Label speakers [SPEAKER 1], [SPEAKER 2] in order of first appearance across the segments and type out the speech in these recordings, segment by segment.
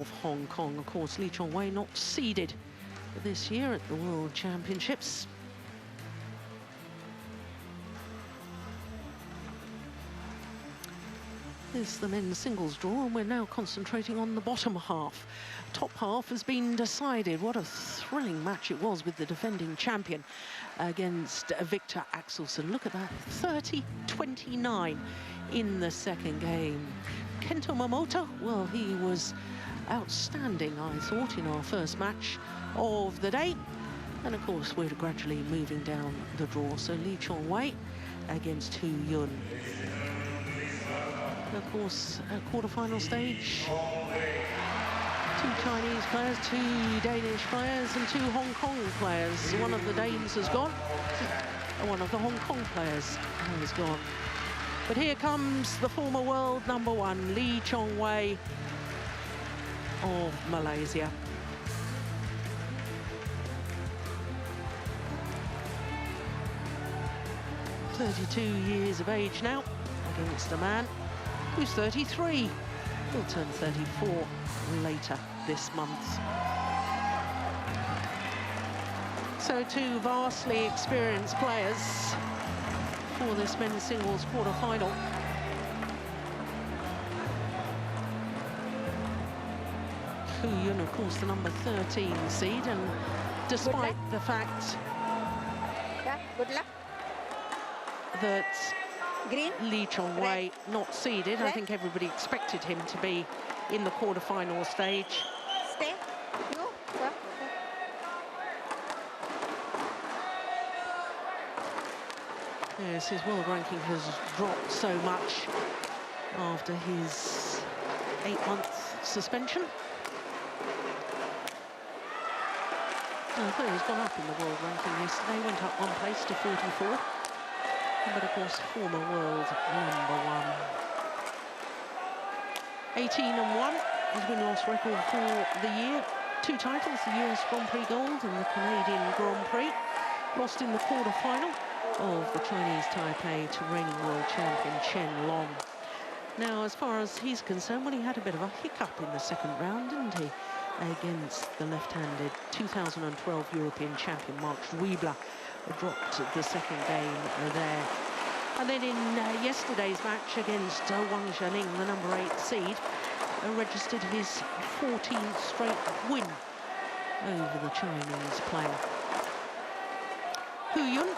[SPEAKER 1] of Hong Kong. Of course, Chong Wei not seeded this year at the World Championships. This is the men's singles draw, and we're now concentrating on the bottom half. Top half has been decided. What a thrilling match it was with the defending champion against Victor Axelsen. Look at that, 30-29 in the second game. Kento Momota, well, he was outstanding, I thought, in our first match of the day. And of course, we're gradually moving down the draw. So Chong Wei against Hu Yun. Of course, quarter-final stage. 2 Chinese players, 2 Danish players, and 2 Hong Kong players. One of the Danes has gone, and one of the Hong Kong players has gone. But here comes the former world #1, Chong Wei of Malaysia. "32 years of age now, against a man who's 33. He'll turn 34 later this month. So 2 vastly experienced players for this men's singles quarter-final. Hu Yun, of course, the number 13 seed, and despite the fact that Chong Wei not seeded, I think everybody expected him to be in the quarter-final stage. Yes, his world ranking has dropped so much after his 8-month suspension. He's gone up in the world ranking yesterday, went up 1 place to 44. But of course, former world #1. 18-1, his win-loss record for the year. 2 titles, the US Grand Prix Gold and the Canadian Grand Prix. Lost in the quarter-final of the Chinese Taipei to reigning world champion Chen Long. Now, as far as he's concerned, well, he had a bit of a hiccup in the second round, didn't he? Against the left-handed 2012 European champion Mark Schwiebler. Dropped the second game there. And then in yesterday's match against Wang Zhening, the number 8 seed, registered his 14th straight win over the Chinese player. Hu Yun,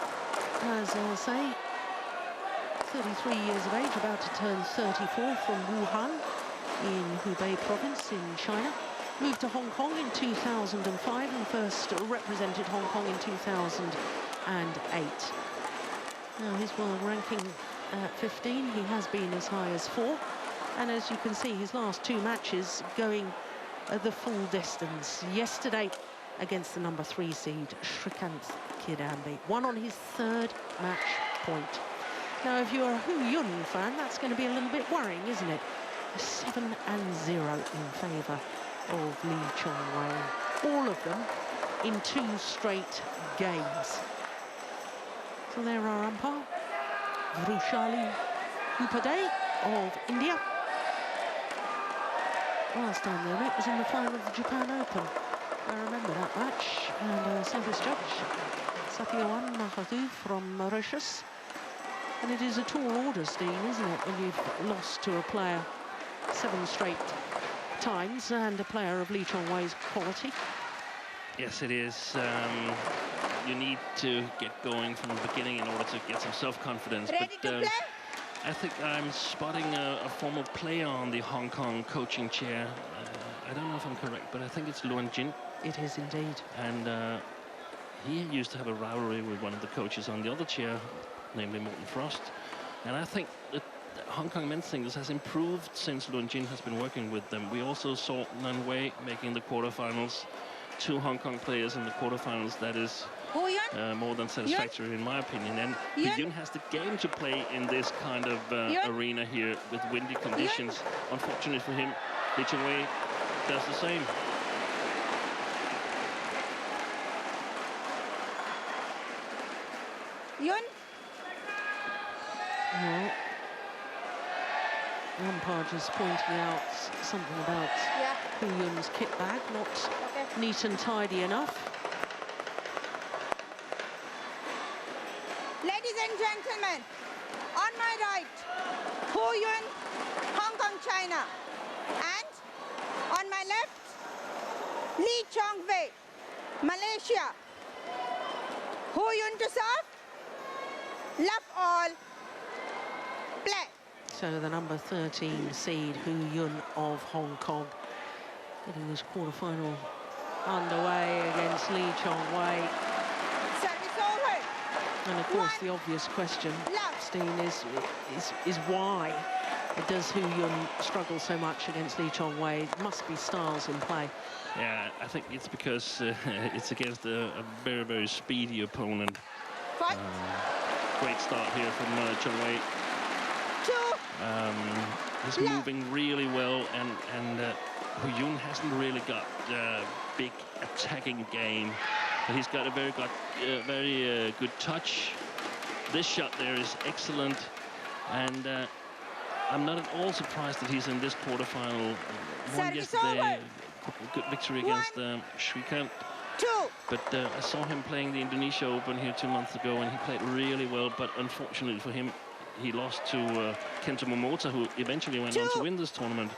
[SPEAKER 1] as I say, 33 years of age, about to turn 34, from Wuhan in Hubei province in China. Moved to Hong Kong in 2005 and first represented Hong Kong in 2008. Now, his world ranking at 15, he has been as high as 4. And as you can see, his last 2 matches going the full distance. Yesterday against the number 3 seed, Srikanth Kidambi, won on his 3rd match point. Now, if you're a Hu Yun fan, that's going to be a little bit worrying, isn't it? 7-0 in favour of Chong Wei. All of them in 2 straight games. So there are umpire Vrushali Upadhyay of India. Last time they met was in the final of the Japan Open. I remember that match. And service judge Satyawan Mahathir from Mauritius. And it is a tall order, Steen, isn't it, when you've lost to a player 7 straight times, and a player of Chong Wei's quality.
[SPEAKER 2] Yes, it is. You need to get going from the beginning in order to get some self-confidence. But I think I'm spotting a former player on the Hong Kong coaching chair. I don't know if I'm correct, but I think it's Luan Jin.
[SPEAKER 1] It is indeed.
[SPEAKER 2] And he used to have a rivalry with one of the coaches on the other chair, namely Morten Frost. And I think that Hong Kong men's singles has improved since Luan Jin has been working with them. We also saw Nan Wei making the quarterfinals. 2 Hong Kong players in the quarterfinals. That is more than satisfactory in my opinion. And Hu Yun has the game to play in this kind of arena here with windy conditions. Unfortunately for him, Chong Wei does the same.
[SPEAKER 1] Well, umpire just pointing out something about Hu Yun's kit bag, not neat and tidy enough.
[SPEAKER 3] Ladies and gentlemen, on my right, Hu Yun, Hong Kong, China. And on my left, Chong Wei, Malaysia. Hu Yun to serve. Love all. Play.
[SPEAKER 1] So the number 13 seed, Hu Yun of Hong Kong, getting this quarterfinal underway against Chong Wei.
[SPEAKER 3] Service over.
[SPEAKER 1] And of course, the obvious question, Steen, is why does Hu Yun struggle so much against Chong Wei? It must be styles in play.
[SPEAKER 2] Yeah, I think it's because it's against a very, very speedy opponent. Great start here from Chong Wei. He's moving really well, and Hu Yun hasn't really got a big attacking game, but he's got a very good touch. This shot there is excellent, and I'm not at all surprised that he's in this quarterfinal. Won yesterday, good victory against Shrikant. But I saw him playing the Indonesia Open here 2 months ago, and he played really well, but unfortunately for him, he lost to Kento Momota, who eventually went on to win this tournament.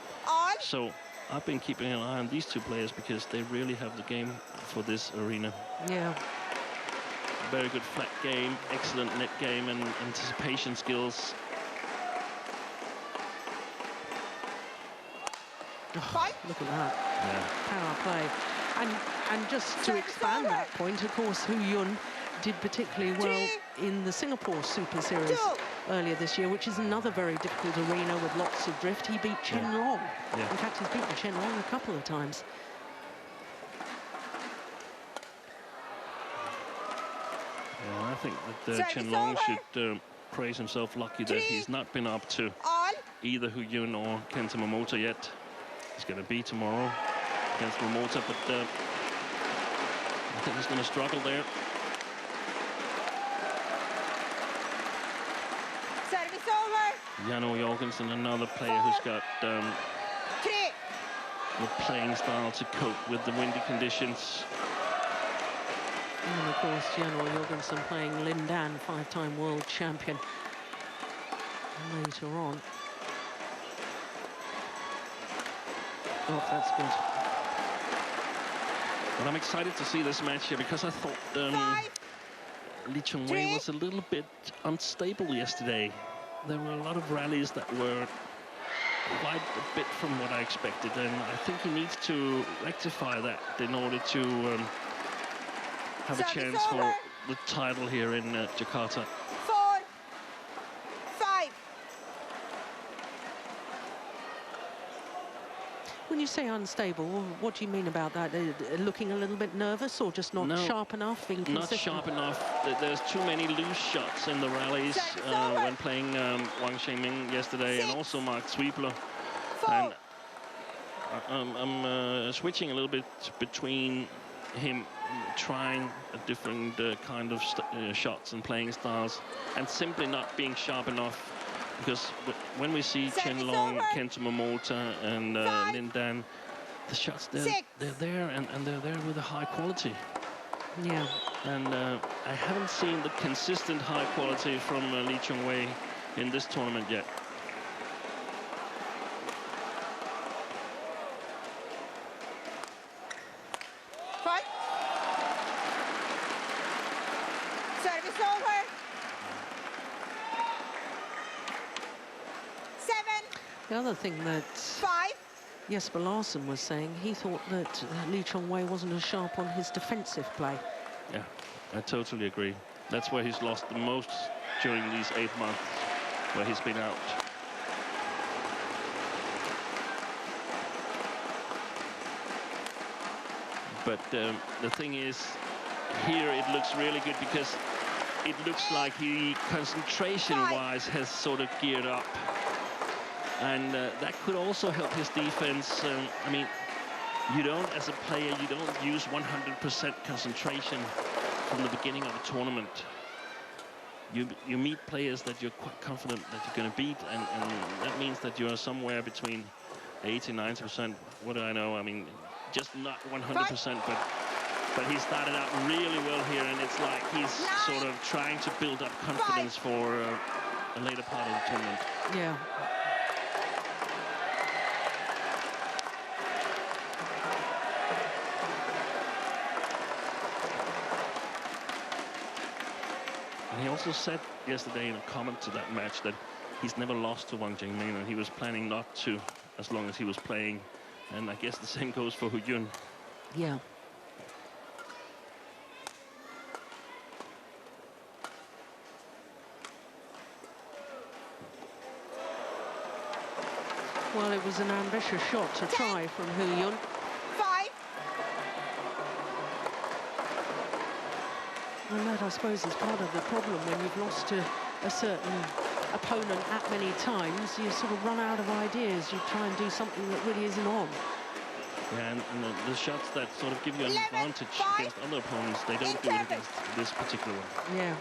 [SPEAKER 2] So I've been keeping an eye on these two players because they really have the game for this arena.
[SPEAKER 1] Yeah.
[SPEAKER 2] Very good flat game, excellent net game and anticipation skills.
[SPEAKER 1] Oh, look at that. Power play. And just to expand that point, of course, Hu Yun did particularly well in the Singapore Super Series earlier this year, which is another very difficult arena with lots of drift. He beat Chen Long. In fact, he's beaten Chen Long a couple of times.
[SPEAKER 2] Yeah, I think that Chen Long should praise himself lucky that he's not been up to either Hu Yun or Kento Momota yet. He's going to be tomorrow against Momota, but I think he's going to struggle there.
[SPEAKER 3] Service over.
[SPEAKER 2] Jano Jorgensen, another player who's got the playing style to cope with the windy conditions.
[SPEAKER 1] And of course, Jano Jorgensen playing Lin Dan, 5-time world champion, later on. Oh, that's good.
[SPEAKER 2] But I'm excited to see this match here because I thought Chong Wei was a little bit unstable yesterday. There were a lot of rallies that were quite a bit from what I expected, and I think he needs to rectify that in order to have a chance for the title here in Jakarta.
[SPEAKER 3] 4-5.
[SPEAKER 1] When you say unstable, what do you mean about that? Looking a little bit nervous or just not sharp enough?
[SPEAKER 2] Not sharp enough. There's too many loose shots in the rallies when playing Wang Shengming yesterday and also Mark Zwiebler. And I'm switching a little bit between him trying a different kind of shots and playing styles and simply not being sharp enough. Because when we see Chen Long, Kento Momota and Lin Dan, the shots, they're there and they're there with a high quality.
[SPEAKER 1] Yeah.
[SPEAKER 2] And I haven't seen the consistent high quality from Chong Wei in this tournament yet.
[SPEAKER 3] Service over. 7.
[SPEAKER 1] The other thing that Jesper Larsen was saying, he thought that Chong Wei wasn't as sharp on his defensive play.
[SPEAKER 2] Yeah, I totally agree. That's where he's lost the most during these 8 months, where he's been out. But the thing is, here it looks really good because it looks like he, concentration-wise, has sort of geared up. And that could also help his defense. I mean, you don't, as a player, you don't use 100% concentration from the beginning of a tournament. you meet players that you're quite confident that you're going to beat, and that means that you're somewhere between 80, 90%. What do I know? I mean, just not 100%, but he started out really well here, and it's like he's sort of trying to build up confidence for a later part of the tournament.
[SPEAKER 1] Yeah.
[SPEAKER 2] And he also said yesterday in a comment to that match that he's never lost to Wang Jingming, and he was planning not to as long as he was playing. And I guess the same goes for Hu Yun.
[SPEAKER 1] Yeah. Well, it was an ambitious shot to try from Hu Yun.
[SPEAKER 3] 5.
[SPEAKER 1] And that, I suppose, is part of the problem when you've lost to a certain opponent that many times. You sort of run out of ideas. You try and do something that really isn't on.
[SPEAKER 2] Yeah, and the shots that sort of give you an
[SPEAKER 3] 11,
[SPEAKER 2] advantage
[SPEAKER 3] 5,
[SPEAKER 2] against other opponents, they don't do it against this particular one.
[SPEAKER 1] Yeah.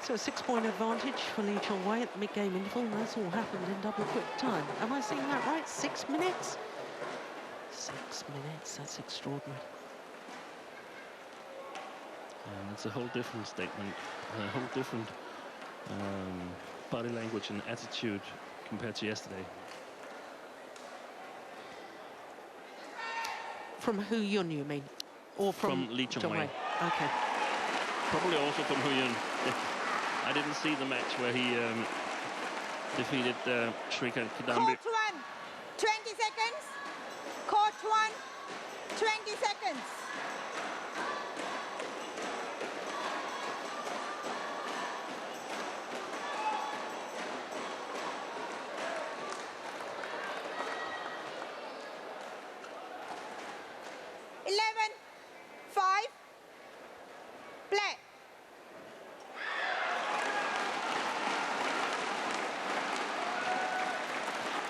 [SPEAKER 1] So a 6-point advantage for Lee Chong Wei at the mid-game interval, and that's all happened in double quick time. Am I saying that right? 6 minutes? 6 minutes, that's extraordinary.
[SPEAKER 2] And it's a whole different statement, a whole different body language and attitude compared to yesterday.
[SPEAKER 1] From Hu Yun, you mean? Or from
[SPEAKER 2] Lee Chong Wei.
[SPEAKER 1] Okay.
[SPEAKER 2] Probably also from Hu Yun. I didn't see the match where he defeated Shrikant Kidambi.
[SPEAKER 3] Court 1, 20 seconds. Court 1, 20 seconds.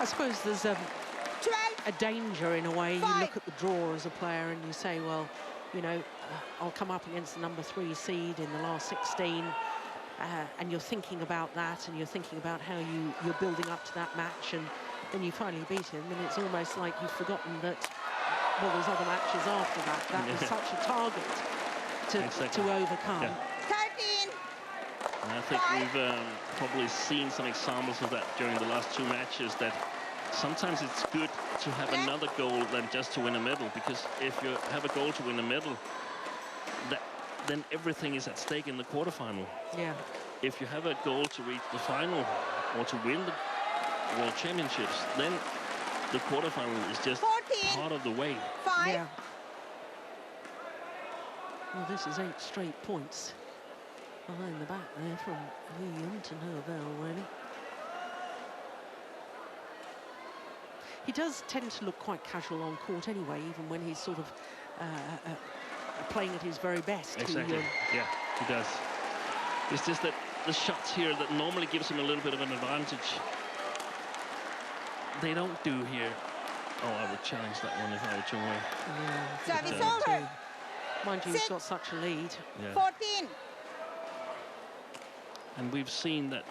[SPEAKER 1] I suppose there's a danger in a way. You look at the draw as a player and you say, well, you know, I'll come up against the number 3 seed in the last 16, and you're thinking about that, and you're thinking about how you're building up to that match, and then you finally beat him, and it's almost like you've forgotten that, well, there's other matches after that. That was such a target to overcome.
[SPEAKER 2] Yeah.
[SPEAKER 3] 13.
[SPEAKER 2] And I think we've probably seen some examples of that during the last 2 matches, that sometimes it's good to have another goal than just to win a medal, because if you have a goal to win a medal, then everything is at stake in the quarterfinal.
[SPEAKER 1] Yeah.
[SPEAKER 2] If you have a goal to reach the final or to win the World Championships, then the quarterfinal is just
[SPEAKER 3] 14.
[SPEAKER 2] part of the way.
[SPEAKER 3] 5.
[SPEAKER 1] Yeah. Well, this is 8 straight points behind the back there from Lee Yun to Novell, really. He does tend to look quite casual on court anyway, even when he's sort of playing at his very best.
[SPEAKER 2] Exactly, yeah, he does. It's just that the shots here that normally gives him a little bit of an advantage, they don't do here. Oh, I would challenge that one if I were Chong Wei.
[SPEAKER 1] Yeah,
[SPEAKER 3] Service over.
[SPEAKER 1] Mind you, he's got such a lead.
[SPEAKER 2] Yeah.
[SPEAKER 3] 14.
[SPEAKER 2] And we've seen that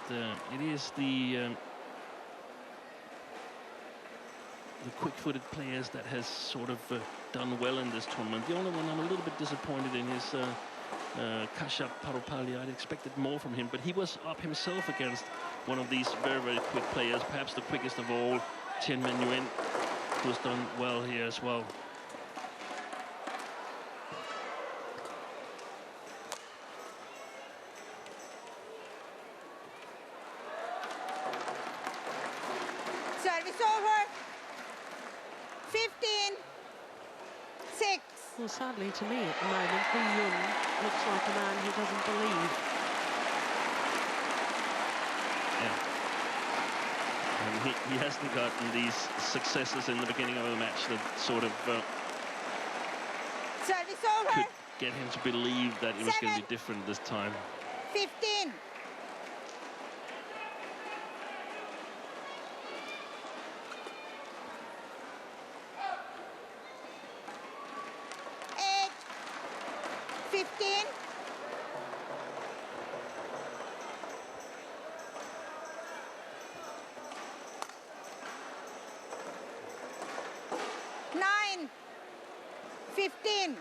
[SPEAKER 2] it is the quick-footed players that has sort of done well in this tournament. The only one I'm a little bit disappointed in is Kashyap Parupalli. I'd expected more from him, but he was up himself against one of these very, very quick players, perhaps the quickest of all, Chen Menyuen, who's done well here as well.
[SPEAKER 3] Service over. 15. 6.
[SPEAKER 1] Well, sadly to me at the moment, Lee Yun looks like a man who doesn't believe.
[SPEAKER 2] Yeah. And he hasn't gotten these successes in the beginning of the match that sort of
[SPEAKER 3] Service over.
[SPEAKER 2] could get him to believe that it was going to
[SPEAKER 3] 7.
[SPEAKER 2] be different this time.
[SPEAKER 3] 15. 8. 15. 15.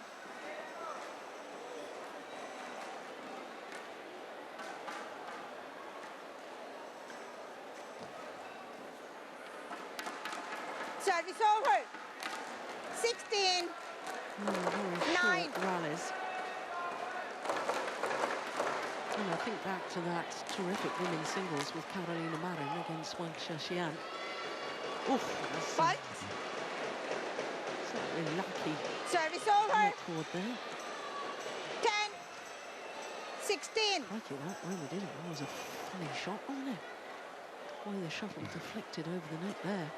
[SPEAKER 3] Service over. 16.
[SPEAKER 1] Very
[SPEAKER 3] 9.
[SPEAKER 1] short rallies. And I think back to that terrific women's singles with Carolina Marin against Wang Xiaxian. Oof, that's
[SPEAKER 3] Fault.
[SPEAKER 1] certainly lucky
[SPEAKER 3] Service over.
[SPEAKER 1] record there.
[SPEAKER 3] 10. 16.
[SPEAKER 1] Crikey, that really did it. That was a funny shot, wasn't it? The way the shuttle deflected over the net there.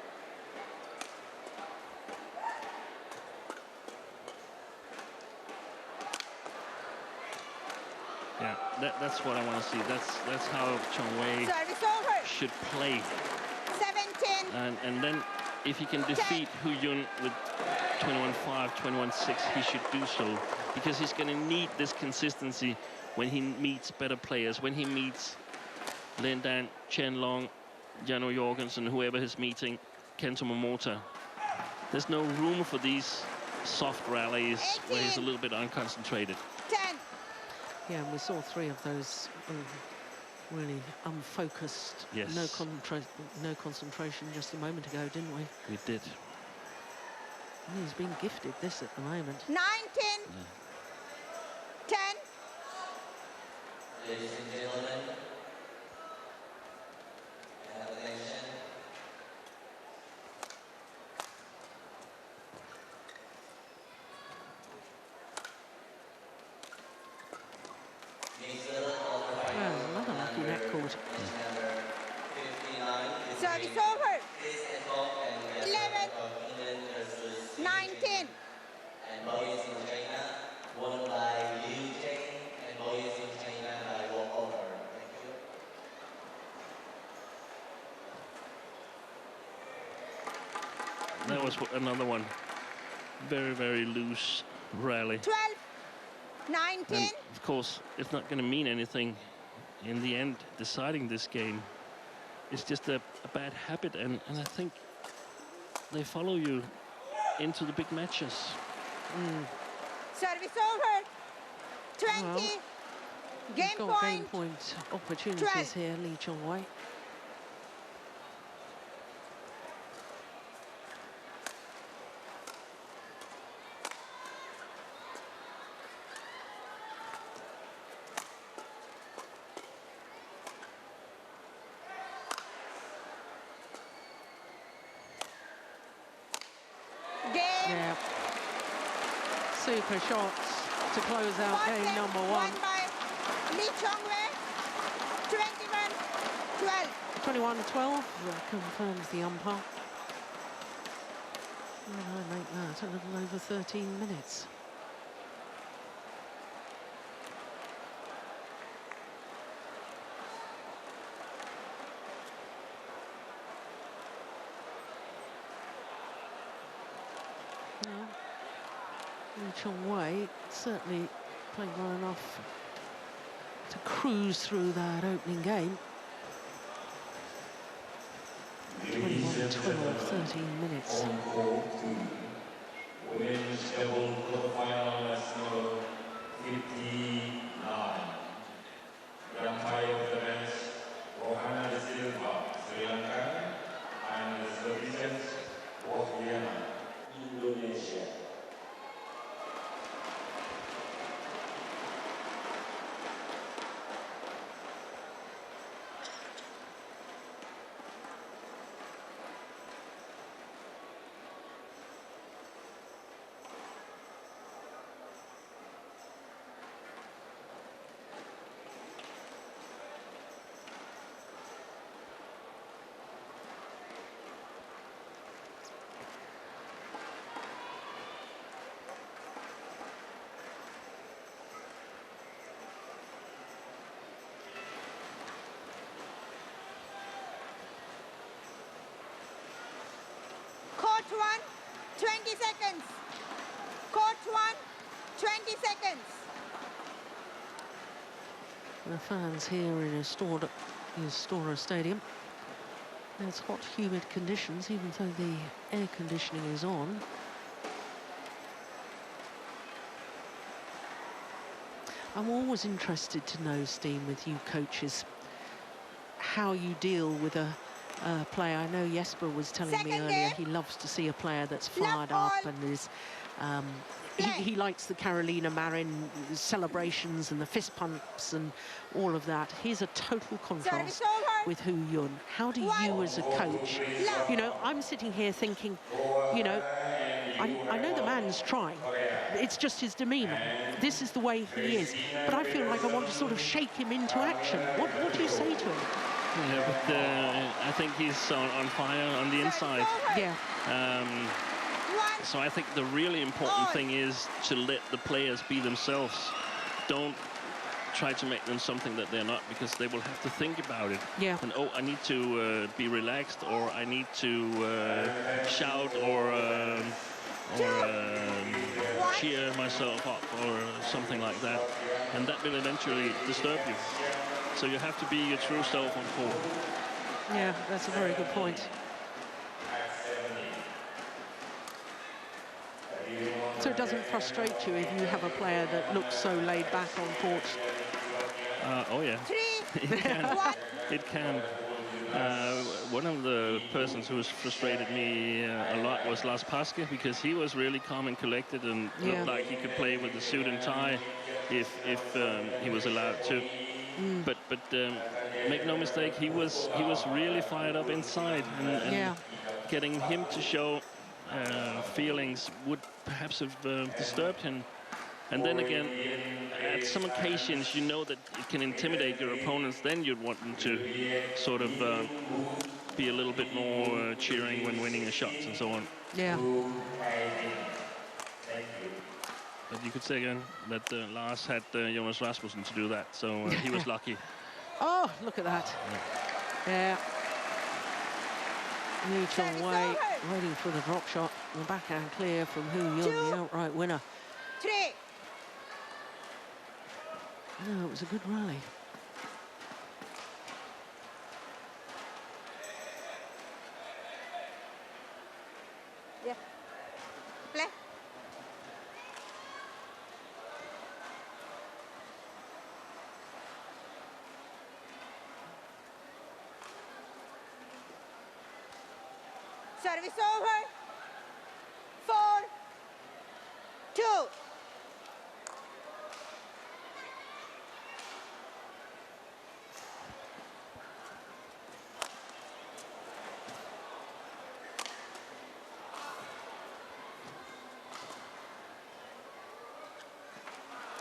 [SPEAKER 2] Yeah, that's what I want to see. That's how Chong Wei
[SPEAKER 3] Service over.
[SPEAKER 2] should play.
[SPEAKER 3] 17.
[SPEAKER 2] And then if he can defeat Hu Yun with 21-5, 21-6, he should do so, because he's going to need this consistency when he meets better players, when he meets Lin Dan, Chen Long, Jano Jorgensen, whoever he's meeting, Kento Momota. There's no room for these soft rallies where he's a little bit unconcentrated.
[SPEAKER 3] 10.
[SPEAKER 1] Yeah, and we saw 3 of those really unfocused,
[SPEAKER 2] Yes.
[SPEAKER 1] no concentration just a moment ago, didn't we?
[SPEAKER 2] We did.
[SPEAKER 1] And he's been gifted this at the moment.
[SPEAKER 3] 19. 10.
[SPEAKER 4] Ladies and gentlemen, have attention.
[SPEAKER 1] Another lucky net cord.
[SPEAKER 4] Number 59.
[SPEAKER 3] Service over.
[SPEAKER 4] Chris and Bob and
[SPEAKER 3] 11.
[SPEAKER 4] of England versus
[SPEAKER 3] 19.
[SPEAKER 4] and boys in China, won by Liu Cheng, and boys in China by walkover. Thank you.
[SPEAKER 2] That was another one. Very, very loose rally.
[SPEAKER 3] 12. 19.
[SPEAKER 2] And of course, it's not going to mean anything in the end deciding this game. It's just a bad habit, and I think they follow you into the big matches.
[SPEAKER 3] Service over. 20.
[SPEAKER 1] Well,
[SPEAKER 3] Game
[SPEAKER 1] He's got game
[SPEAKER 3] point.
[SPEAKER 1] point opportunities
[SPEAKER 3] 12.
[SPEAKER 1] here, Lee Chong Wei.
[SPEAKER 3] Game.
[SPEAKER 1] Yeah. Super shots to close out
[SPEAKER 3] One
[SPEAKER 1] game
[SPEAKER 3] game
[SPEAKER 1] number
[SPEAKER 3] won
[SPEAKER 1] 1.
[SPEAKER 3] by Lee Chong Wei. 21. 12.
[SPEAKER 1] 21-12, confirms the umpire. And I make that a little over 13 minutes. Yeah. Lee Chong Wei certainly playing well enough to cruise through that opening game. 21-12, 13 minutes.
[SPEAKER 5] On court 2. Women's double quarterfinal match number 59. Young Thai of the match, Rohana De Silva, Sri Lanka, and the Slovakians, Vienna, Indonesia.
[SPEAKER 3] Court 1. 20 seconds. Court 1. 20 seconds.
[SPEAKER 1] The fans here in Astoria Stadium. It's hot, humid conditions, even though the air conditioning is on. I'm always interested to know, Steen, with you coaches, how you deal with a player. I know Jesper was telling me earlier he loves to see a player that's fired up and is he likes the Carolina Marin celebrations and the fist pumps and all of that. Here's a total contrast with Hu Yun. How do you as a coach, you know, I'm sitting here thinking, you know, I know the man's trying. It's just his demeanour. This is the way he is. But I feel like I want to sort of shake him into action. What do you say to him?
[SPEAKER 2] Yeah, but I think he's on fire on the inside.
[SPEAKER 1] Yeah.
[SPEAKER 2] So I think the really important thing is to let the players be themselves. Don't try to make them something that they're not, because they will have to think about it.
[SPEAKER 1] Yeah.
[SPEAKER 2] And, oh, I need to be relaxed, or I need to shout, or cheer myself up, or something like that. And that will eventually disturb you. So you have to be your true self on court.
[SPEAKER 1] Yeah, that's a very good point. So it doesn't frustrate you if you have a player that looks so laid back on court?
[SPEAKER 2] Oh yeah, it can. It can. One of the persons who has frustrated me a lot was Lars Paske, because he was really calm and collected and looked like he could play with the suit and tie if he was allowed to. But make no mistake, he was really fired up inside, and getting him to show feelings would perhaps have disturbed him. And then again, at some occasions, you know that it can intimidate your opponents. Then you'd want them to sort of be a little bit more cheering when winning the shots and so on.
[SPEAKER 1] Yeah.
[SPEAKER 2] But you could say again that Lars had Jonas Rasmussen to do that, so he was lucky.
[SPEAKER 1] Oh, look at that. Yeah. Chong Wei waiting for the drop shot. The backhand clear from Hu Yun, the outright winner.
[SPEAKER 3] 3.
[SPEAKER 1] No, it was a good rally.
[SPEAKER 3] Yeah. Play. Service over. 4, 2.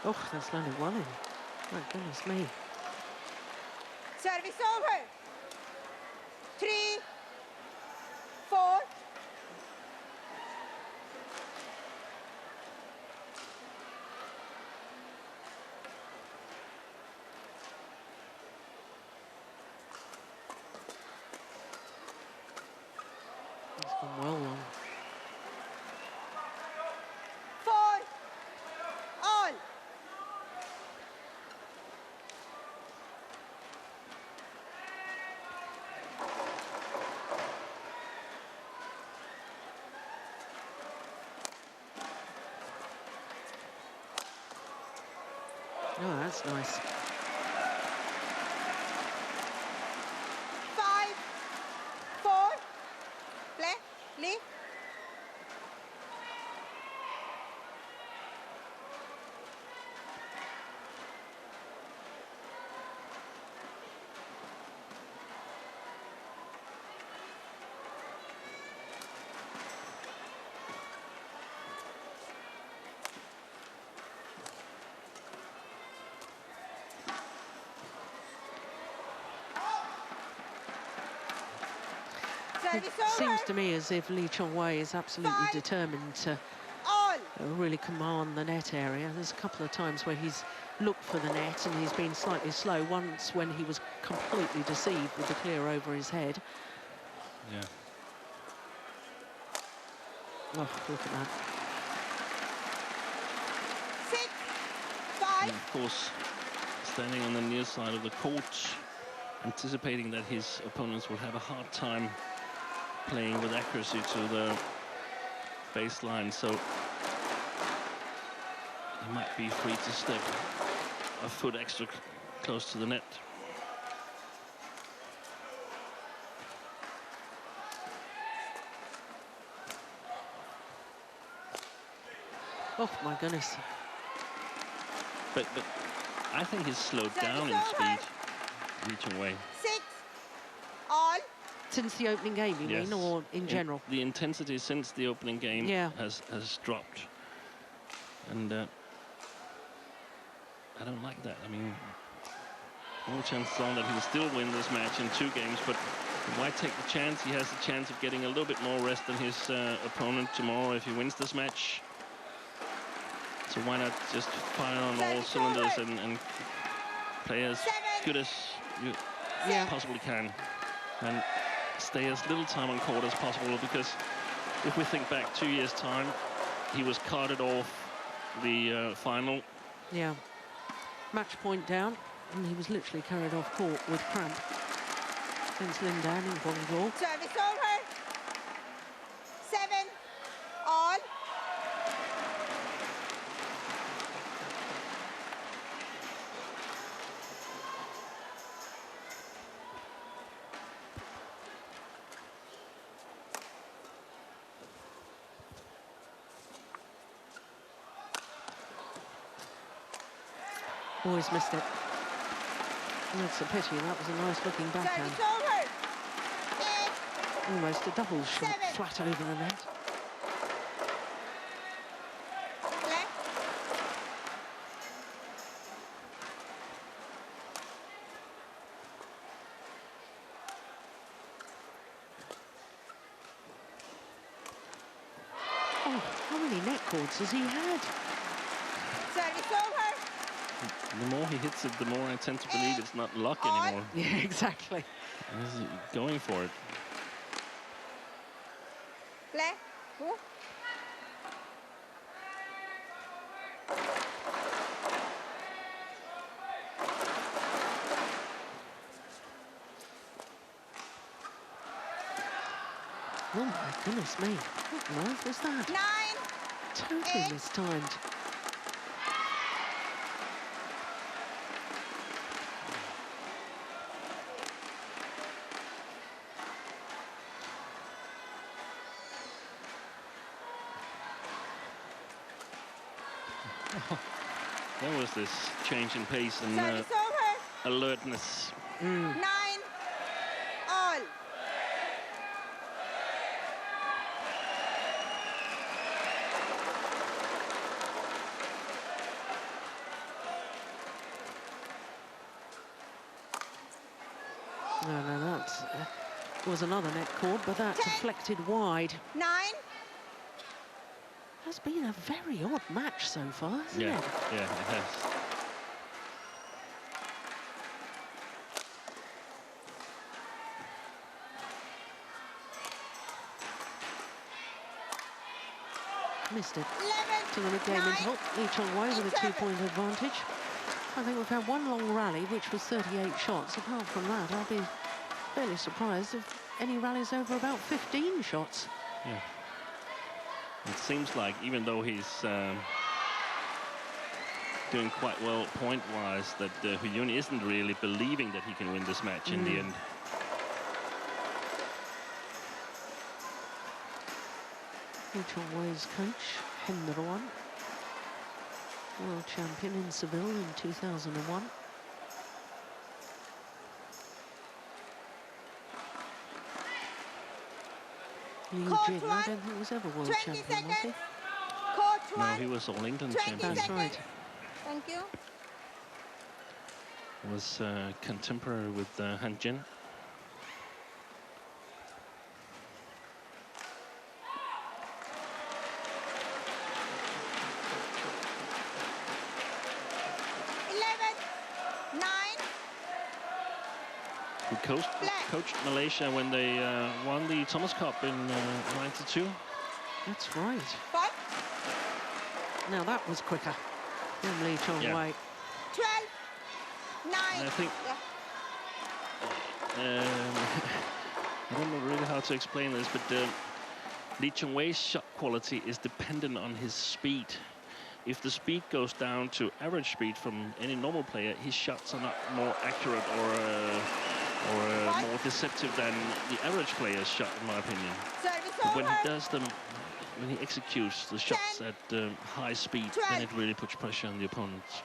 [SPEAKER 1] Oh, that's landed well in. My goodness me.
[SPEAKER 3] Service over. 3, 4.
[SPEAKER 1] It's gone well long.
[SPEAKER 3] 4. All.
[SPEAKER 1] Oh, that's nice.
[SPEAKER 3] 5, 4. Play. Leave.
[SPEAKER 1] It seems to me as if Lee Chong Wei is absolutely determined to
[SPEAKER 3] All.
[SPEAKER 1] really command the net area. There's a couple of times where he's looked for the net and he's been slightly slow. Once when he was completely deceived with the clear over his head.
[SPEAKER 2] Yeah.
[SPEAKER 1] Oh, look at that.
[SPEAKER 3] 6,
[SPEAKER 2] And
[SPEAKER 3] 5.
[SPEAKER 2] of course, standing on the near side of the court, anticipating that his opponents will have a hard time playing with accuracy to the baseline, so he might be free to step. a foot extra close to the net.
[SPEAKER 1] Oh my goodness.
[SPEAKER 2] But I think he's slowed down in speed, Lee Chong Wei.
[SPEAKER 3] 6 all.
[SPEAKER 1] Since the opening game, you
[SPEAKER 2] Yes.
[SPEAKER 1] mean, or in general?
[SPEAKER 2] The intensity since the opening game has dropped. And I don't like that. I mean, all chances are that he'll still win this match in 2 games, but why take the chance? He has the chance of getting a little bit more rest than his opponent tomorrow if he wins this match. So why not just fire on all cylinders and play as good as you possibly can, and stay as little time on court as possible, because if we think back 2 years' time, he was carted off the final.
[SPEAKER 1] Yeah. Match point down, and he was literally carried off court with cramp against Lindan in Guangzhou.
[SPEAKER 3] Service over. 7 all.
[SPEAKER 1] Always missed it. That's a pity. That was a nice looking backhand.
[SPEAKER 3] Service over. 8
[SPEAKER 1] Almost a double shot
[SPEAKER 3] 7.
[SPEAKER 1] flat over the net.
[SPEAKER 3] left.
[SPEAKER 1] Oh, how many net cords has he had?
[SPEAKER 3] Service over.
[SPEAKER 2] The more he hits it, the more I tend to believe it's not luck anymore.
[SPEAKER 1] Yeah, exactly.
[SPEAKER 2] He's going for it.
[SPEAKER 3] Left. Who?
[SPEAKER 1] Oh my goodness me. What on earth was that?
[SPEAKER 3] 9
[SPEAKER 1] Totally
[SPEAKER 3] 8.
[SPEAKER 1] mistimed.
[SPEAKER 2] There was this change in pace and
[SPEAKER 3] Service over.
[SPEAKER 2] alertness.
[SPEAKER 3] 9 all.
[SPEAKER 1] No, that was another net cord, but that
[SPEAKER 3] 10.
[SPEAKER 1] deflected wide.
[SPEAKER 3] 9
[SPEAKER 1] Has been a very odd match so far, hasn't
[SPEAKER 2] Yeah,
[SPEAKER 1] it?
[SPEAKER 2] yeah, it has.
[SPEAKER 1] Missed it.
[SPEAKER 3] 11
[SPEAKER 1] To the mid-game
[SPEAKER 3] 9.
[SPEAKER 1] interval. Lee Chong Wei with a 2-point advantage. I think we've had one long rally, which was 38 shots. Apart from that, I'll be fairly surprised if any rallies over about 15 shots.
[SPEAKER 2] Yeah. It seems like, even though he's doing quite well point-wise, that Huyun isn't really believing that he can win this match in the end.
[SPEAKER 1] Lee Chong Wei's coach, Henderwan, world champion in Seville in 2001. Liu
[SPEAKER 3] Court
[SPEAKER 1] Jin, I
[SPEAKER 3] one,
[SPEAKER 1] don't think was ever world
[SPEAKER 3] 20
[SPEAKER 1] champion, was he?
[SPEAKER 3] seconds. Court
[SPEAKER 2] No,
[SPEAKER 3] 1.
[SPEAKER 2] he was All England
[SPEAKER 3] 20
[SPEAKER 2] champion.
[SPEAKER 1] That's
[SPEAKER 3] seconds.
[SPEAKER 1] right.
[SPEAKER 3] Thank you.
[SPEAKER 2] Was contemporary with Han Jin. Who coached Malaysia when they won the Thomas Cup in '92.
[SPEAKER 1] That's right.
[SPEAKER 3] 5
[SPEAKER 1] Now that was quicker than Lee Chong
[SPEAKER 2] Yeah.
[SPEAKER 1] Wei.
[SPEAKER 3] 12 9
[SPEAKER 2] And I think I don't know really how to explain this, but Lee Chong Wei's shot quality is dependent on his speed. if the speed goes down to average speed from any normal player, his shots are not more accurate or more deceptive than the average player's shot, in my opinion. But when he does them, when he executes the shots at high speed, then it really puts pressure on the opponents.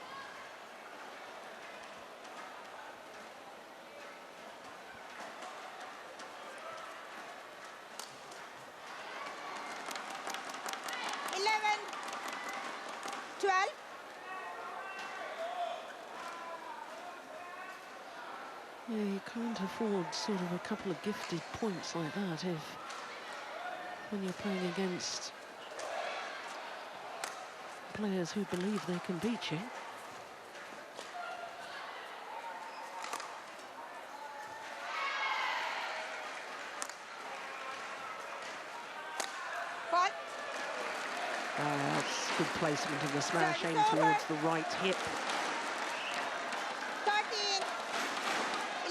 [SPEAKER 1] Yeah, you can't afford sort of a couple of gifted points like that when you're playing against players who believe they can beat you. That's good placement of the smash, aimed towards the right hip.
[SPEAKER 3] 13,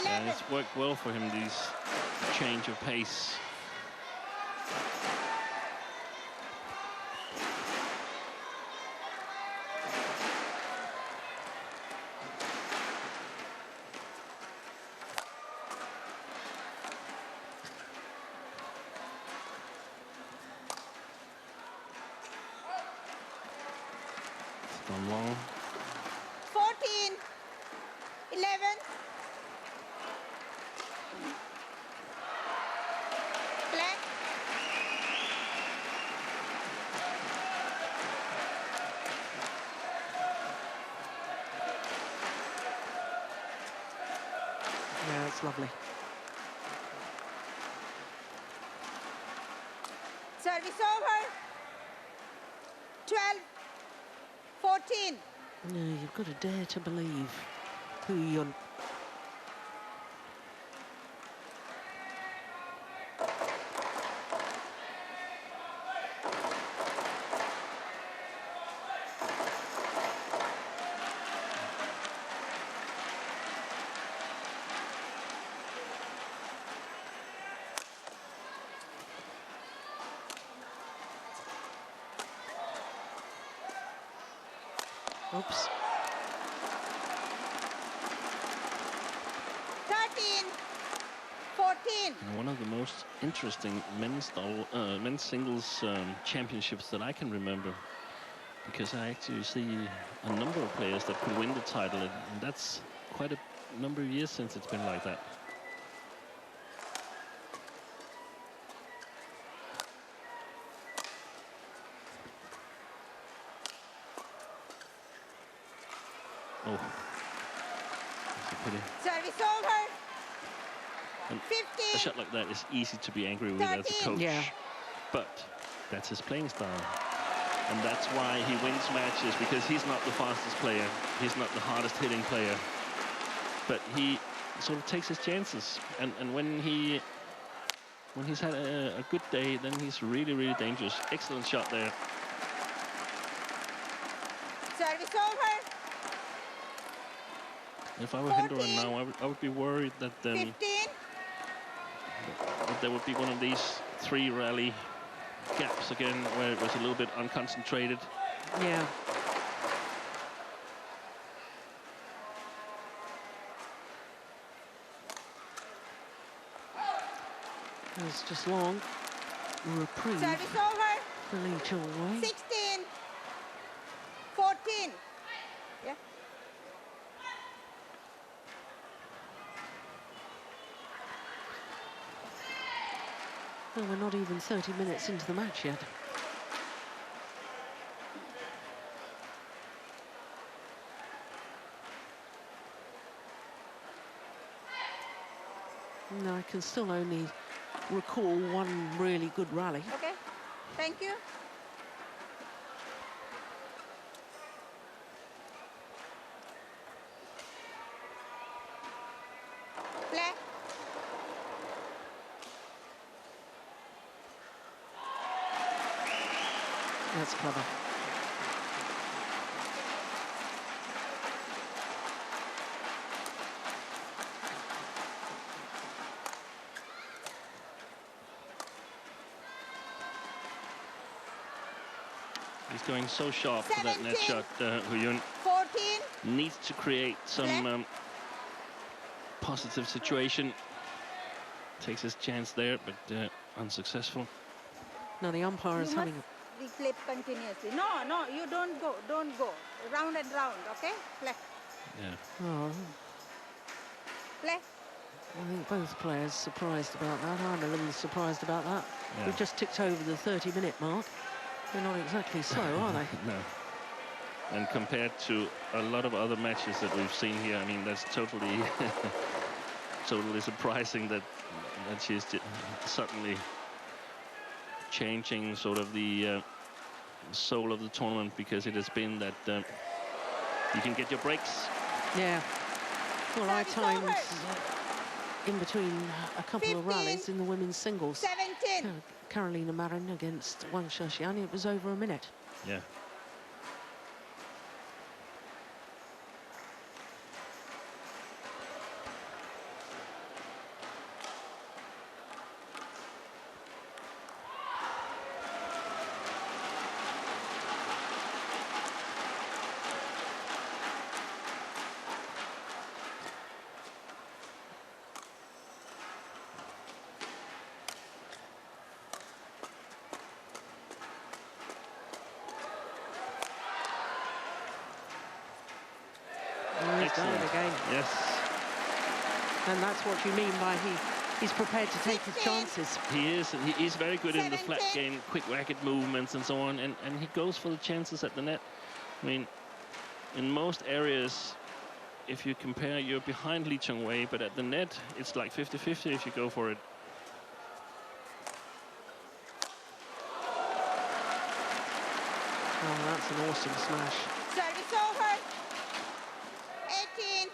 [SPEAKER 3] 11.
[SPEAKER 2] And it's worked well for him, these change of pace. Long.
[SPEAKER 3] 14, 11. Black.
[SPEAKER 1] Yeah, it's lovely.
[SPEAKER 3] Service over. 12, 14.
[SPEAKER 1] No, you've got to dare to believe who you're... Oops.
[SPEAKER 3] 13, 14.
[SPEAKER 2] And one of the most interesting men's singles championships that I can remember, because I actually see a number of players that could win the title, and that's quite a number of years since it's been like that. Oh, that's a pity.
[SPEAKER 3] Service over.
[SPEAKER 2] And
[SPEAKER 3] 15.
[SPEAKER 2] a shot like that is easy to be angry with as a
[SPEAKER 3] 13.
[SPEAKER 2] coach.
[SPEAKER 1] Yeah.
[SPEAKER 2] But that's his playing style. And that's why he wins matches, because he's not the fastest player. He's not the hardest hitting player. But he sort of takes his chances. And when he's had a good day, then he's really, really dangerous. Excellent shot there.
[SPEAKER 3] Service over.
[SPEAKER 2] If I were Hinderan now, I would be worried that,
[SPEAKER 3] 15.
[SPEAKER 2] that there would be one of these 3 rally gaps again, where it was a little bit unconcentrated.
[SPEAKER 1] Yeah. It's just long. Reprieve
[SPEAKER 3] Service over.
[SPEAKER 1] for Lee Chong Wei.
[SPEAKER 3] 16, 14. Yeah.
[SPEAKER 1] Well, we're not even 30 minutes into the match yet. No, I can still only recall one really good rally.
[SPEAKER 3] Okay. Thank you. Black.
[SPEAKER 1] That's clever.
[SPEAKER 2] He's going so sharp for that net
[SPEAKER 3] 17.
[SPEAKER 2] shot. Hu Yun
[SPEAKER 3] 14.
[SPEAKER 2] needs to create some positive situation. Takes his chance there, but unsuccessful.
[SPEAKER 1] Now the umpire is
[SPEAKER 3] You
[SPEAKER 1] having...
[SPEAKER 3] must be clip continuously. No, no, you don't go. Don't go. Round and round, okay? Play.
[SPEAKER 2] Yeah.
[SPEAKER 1] Oh,
[SPEAKER 3] Play.
[SPEAKER 1] I think both players surprised about that. I'm a little surprised about that.
[SPEAKER 2] Yeah.
[SPEAKER 1] We've just ticked over the 30-minute mark. They're not exactly slow, are they?
[SPEAKER 2] No. And compared to a lot of other matches that we've seen here, I mean, that's totally, totally surprising that she's suddenly changing sort of the soul of the tournament, because it has been that you can get your breaks.
[SPEAKER 1] Yeah. Well, I
[SPEAKER 3] Service
[SPEAKER 1] timed
[SPEAKER 3] over.
[SPEAKER 1] in between a couple of
[SPEAKER 3] 15.
[SPEAKER 1] rallies in the women's singles.
[SPEAKER 3] 17.
[SPEAKER 1] Carolina Marin against Wang Shashian, it was over a minute.
[SPEAKER 2] Yeah.
[SPEAKER 1] He's done it again.
[SPEAKER 2] Yes.
[SPEAKER 1] And that's what you mean by he's prepared to take his chances.
[SPEAKER 2] He is very good in the flat
[SPEAKER 3] 17.
[SPEAKER 2] game, quick racket movements and so on, and he goes for the chances at the net. I mean, in most areas, if you compare, you're behind Lee Chong Wei, but at the net, it's like 50-50 if you go for it.
[SPEAKER 1] Oh, that's an awesome smash.
[SPEAKER 3] Service over. 18.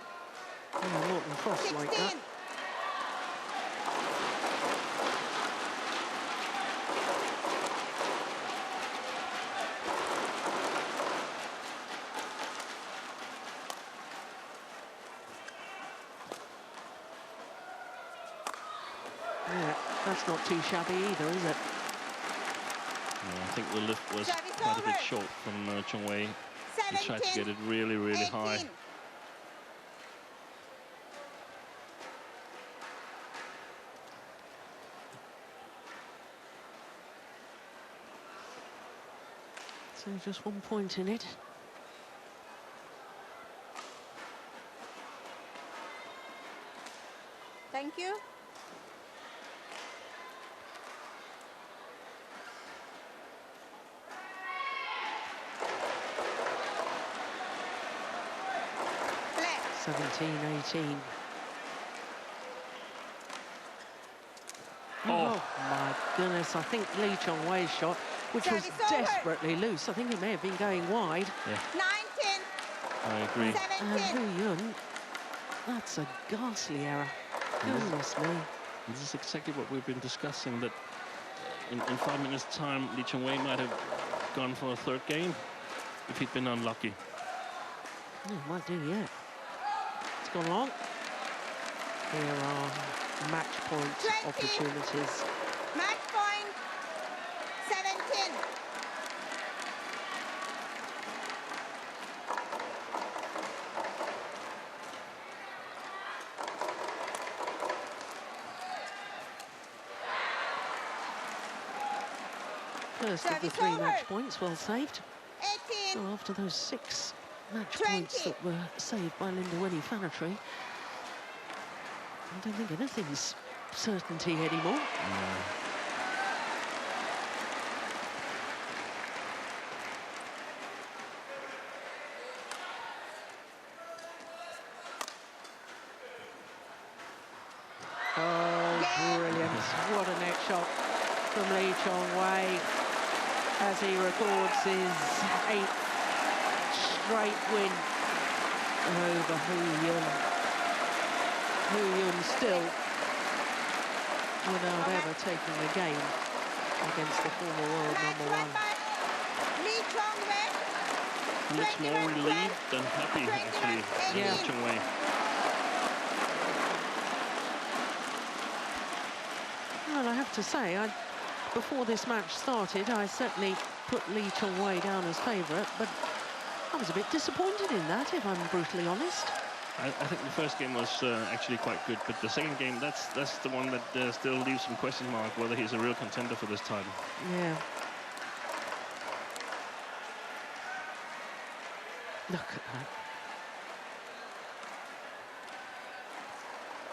[SPEAKER 1] Oh, Morton Frost
[SPEAKER 3] 16.
[SPEAKER 1] like that. Yeah, that's not too shabby either, is it?
[SPEAKER 2] I think the lift was
[SPEAKER 3] Service
[SPEAKER 2] quite a bit
[SPEAKER 3] over.
[SPEAKER 2] short from Chong Wei. He
[SPEAKER 3] 17.
[SPEAKER 2] tried to get it really, really
[SPEAKER 3] 18.
[SPEAKER 2] high.
[SPEAKER 1] So just 1 point in it.
[SPEAKER 3] Thank you. Play.
[SPEAKER 1] 17-18.
[SPEAKER 2] Oh.
[SPEAKER 1] Oh my goodness, I think Lee Chong Wei's shot, which was
[SPEAKER 3] Service over.
[SPEAKER 1] desperately loose. I think it may have been going wide.
[SPEAKER 3] 19.
[SPEAKER 2] I agree.
[SPEAKER 3] 17.
[SPEAKER 1] Hu Yun, that's a ghastly error. Goodness me.
[SPEAKER 2] This is exactly what we've been discussing, that in 5 minutes' time, Lee Chong Wei might have gone for a third game if he'd been unlucky.
[SPEAKER 1] Oh, might do yet. It's gone long. Here are match point
[SPEAKER 3] 20.
[SPEAKER 1] opportunities.
[SPEAKER 3] Match point. 17.
[SPEAKER 1] First of the
[SPEAKER 3] Service
[SPEAKER 1] 3
[SPEAKER 3] over.
[SPEAKER 1] match points, well saved.
[SPEAKER 3] 18.
[SPEAKER 1] Well, after those 6 match
[SPEAKER 3] 20.
[SPEAKER 1] points that were saved by Linda Winnie Fanatry, I don't think anything's certainty anymore. Oh, brilliant. What a net shot from Lee Chong Wei as he records his 8th straight win over Hu Yun. Hu Yun still without ever taking a game against the former world
[SPEAKER 3] Match
[SPEAKER 1] number
[SPEAKER 3] won
[SPEAKER 1] 1.
[SPEAKER 3] by Lee Chong Wei.
[SPEAKER 2] He looks more
[SPEAKER 3] 21-12.
[SPEAKER 2] relieved than happy, actually,
[SPEAKER 3] 21-18.
[SPEAKER 1] Yeah.
[SPEAKER 2] Lee Chong Wei.
[SPEAKER 1] Well, I have to say, before this match started, I certainly put Lee Chong Wei down as favourite, but I was a bit disappointed in that, if I'm brutally honest.
[SPEAKER 2] I think the first game was actually quite good, but the second game, that's the one that still leaves some question mark whether he's a real contender for this title.
[SPEAKER 1] Yeah. Look at that.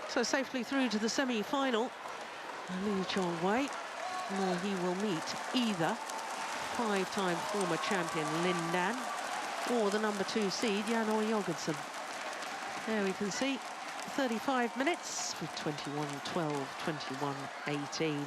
[SPEAKER 1] So safely through to the semi-final, Lee Chong Wei, where he will meet either five-time former champion Lin Dan or the number 2 seed Janor Jorgensen. There we can see 35 minutes with 21-12, 21-18.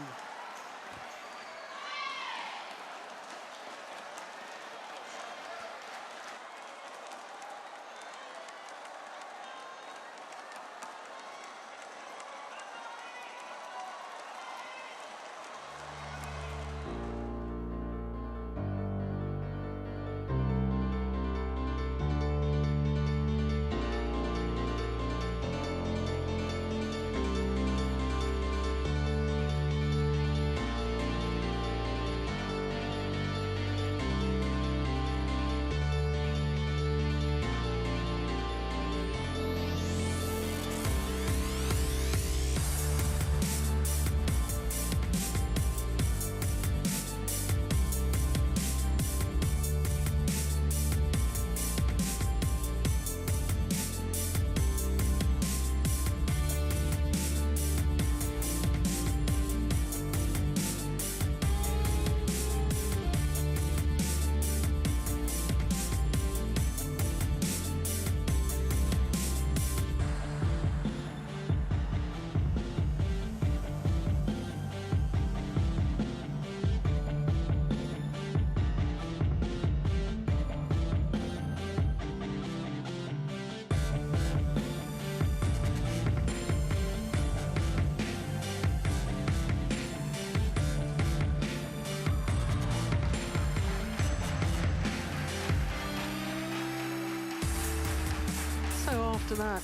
[SPEAKER 1] After that,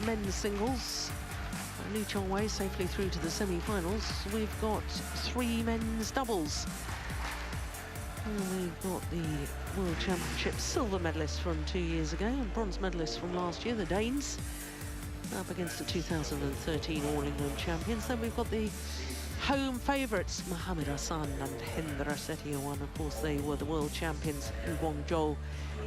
[SPEAKER 1] men's singles, Lee Chong Wei safely through to the semi-finals. We've got 3 men's doubles. And we've got the World Championships silver medalists from 2 years ago and bronze medalists from last year, the Danes, up against the 2013 All England champions. Then we've got the home favourites, Mohammed Hassan and Hendra Setiawan. Of course, they were the world champions in Guangzhou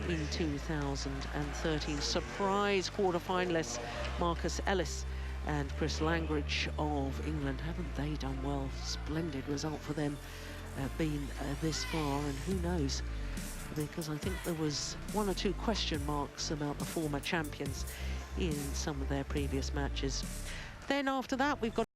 [SPEAKER 1] in 2013. Surprise quarter-finalists, Marcus Ellis and Chris Langridge of England. Haven't they done well? Splendid result for them, being this far, and who knows, because I think there was 1 or 2 question marks about the former champions in some of their previous matches. Then after that, we've got